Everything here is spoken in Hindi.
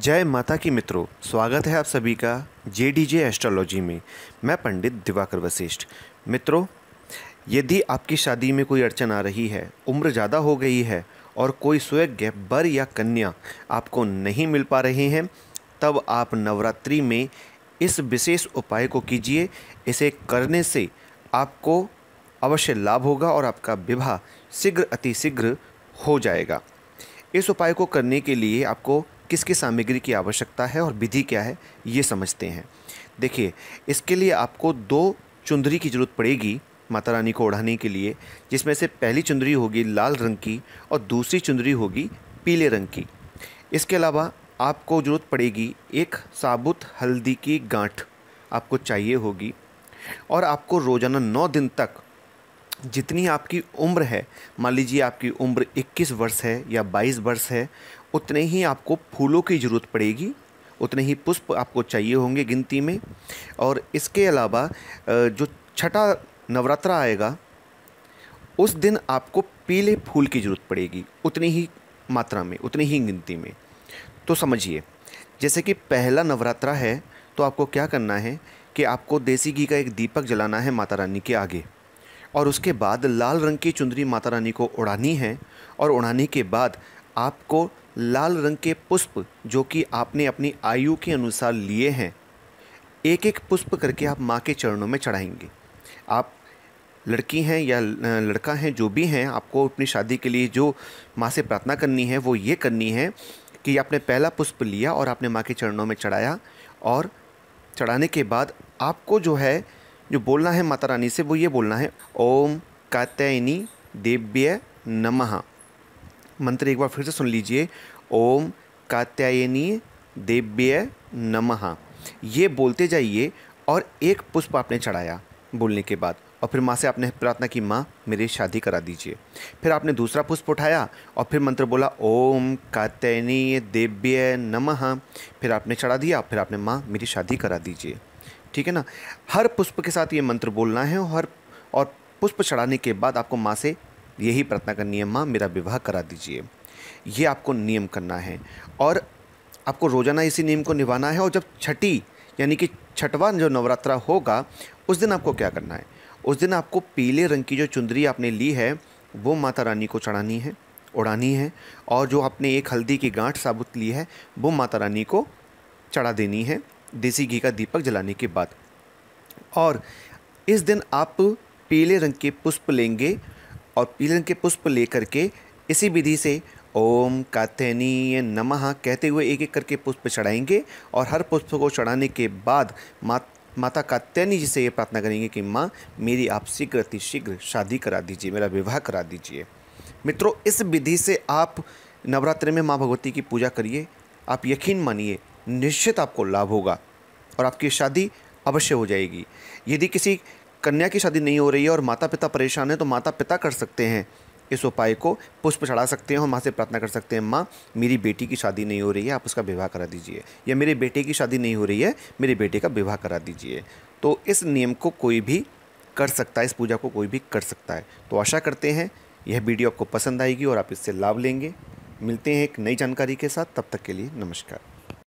जय माता की मित्रों, स्वागत है आप सभी का जेडीजे एस्ट्रोलॉजी में। मैं पंडित दिवाकर वशिष्ठ। मित्रों, यदि आपकी शादी में कोई अड़चन आ रही है, उम्र ज़्यादा हो गई है और कोई सुयोग्य वर या कन्या आपको नहीं मिल पा रहे हैं, तब आप नवरात्रि में इस विशेष उपाय को कीजिए। इसे करने से आपको अवश्य लाभ होगा और आपका विवाह शीघ्र अतिशीघ्र हो जाएगा। इस उपाय को करने के लिए आपको किस किस सामग्री की आवश्यकता है और विधि क्या है, ये समझते हैं। देखिए, इसके लिए आपको 2 चुंदरी की ज़रूरत पड़ेगी माता रानी को ओढ़ाने के लिए, जिसमें से पहली चुंदरी होगी लाल रंग की और दूसरी चुंदरी होगी पीले रंग की। इसके अलावा आपको ज़रूरत पड़ेगी एक साबुत हल्दी की गांठ आपको चाहिए होगी, और आपको रोज़ाना 9 दिन तक जितनी आपकी उम्र है, मान लीजिए आपकी उम्र 21 वर्ष है या 22 वर्ष है, उतने ही आपको फूलों की ज़रूरत पड़ेगी, उतने ही पुष्प आपको चाहिए होंगे गिनती में। और इसके अलावा जो छठा नवरात्रा आएगा, उस दिन आपको पीले फूल की ज़रूरत पड़ेगी, उतनी ही मात्रा में, उतनी ही गिनती में। तो समझिए, जैसे कि पहला नवरात्रा है, तो आपको क्या करना है कि आपको देसी घी का एक दीपक जलाना है माता रानी के आगे, और उसके बाद लाल रंग की चुंदरी माता रानी को ओढ़ानी है। और ओढ़ाने के बाद आपको लाल रंग के पुष्प, जो कि आपने अपनी आयु के अनुसार लिए हैं, एक एक पुष्प करके आप माँ के चरणों में चढ़ाएंगे। आप लड़की हैं या लड़का हैं, जो भी हैं, आपको अपनी शादी के लिए जो माँ से प्रार्थना करनी है वो ये करनी है कि आपने पहला पुष्प लिया और आपने माँ के चरणों में चढ़ाया, और चढ़ाने के बाद आपको जो बोलना है माता रानी से, वो ये बोलना है, ओम कात्यायनी देव्य नमः। मंत्र एक बार फिर से सुन लीजिए, ओम कात्यायनी देव्य नमः। ये बोलते जाइए, और एक पुष्प आपने चढ़ाया बोलने के बाद, और फिर माँ से आपने प्रार्थना की, माँ मेरी शादी करा दीजिए। फिर आपने दूसरा पुष्प उठाया और फिर मंत्र बोला, ओम कात्यायनी देव्य नमः। फिर आपने चढ़ा दिया, फिर आपने, माँ मेरी शादी करा दीजिए। ठीक है ना। हर पुष्प के साथ ये मंत्र बोलना है, और पुष्प चढ़ाने के बाद आपको माँ से यही प्रार्थना करनी है, माँ मेरा विवाह करा दीजिए। ये आपको नियम करना है, और आपको रोज़ाना इसी नियम को निभाना है। और जब छठी यानी कि छठवां जो नवरात्रा होगा, उस दिन आपको क्या करना है, उस दिन आपको पीले रंग की जो चुंदरी आपने ली है वो माता रानी को चढ़ानी है, ओढ़ानी है, और जो आपने एक हल्दी की गांठ साबुत ली है वो माता रानी को चढ़ा देनी है देसी घी का दीपक जलाने के बाद। और इस दिन आप पीले रंग के पुष्प लेंगे, और पीले रंग के पुष्प लेकर के इसी विधि से ओम कात्यायनी नमः कहते हुए एक एक करके पुष्प चढ़ाएंगे। और हर पुष्प को चढ़ाने के बाद माता कात्यायनी जी से ये प्रार्थना करेंगे कि माँ मेरी आप शीघ्र अतिशीघ्र शादी करा दीजिए, मेरा विवाह करा दीजिए। मित्रों, इस विधि से आप नवरात्रि में माँ भगवती की पूजा करिए। आप यकीन मानिए, निश्चित आपको लाभ होगा और आपकी शादी अवश्य हो जाएगी। यदि किसी कन्या की शादी नहीं हो रही है और माता पिता परेशान हैं, तो माता पिता कर सकते हैं इस उपाय को, पुष्प चढ़ा सकते हैं और माँ से प्रार्थना कर सकते हैं, माँ मेरी बेटी की शादी नहीं हो रही है, आप उसका विवाह करा दीजिए, या मेरे बेटे की शादी नहीं हो रही है, मेरे बेटे का विवाह करा दीजिए। तो इस नियम को कोई भी कर सकता है, इस पूजा को कोई भी कर सकता है। तो आशा करते हैं यह वीडियो आपको पसंद आएगी और आप इससे लाभ लेंगे। मिलते हैं एक नई जानकारी के साथ, तब तक के लिए नमस्कार।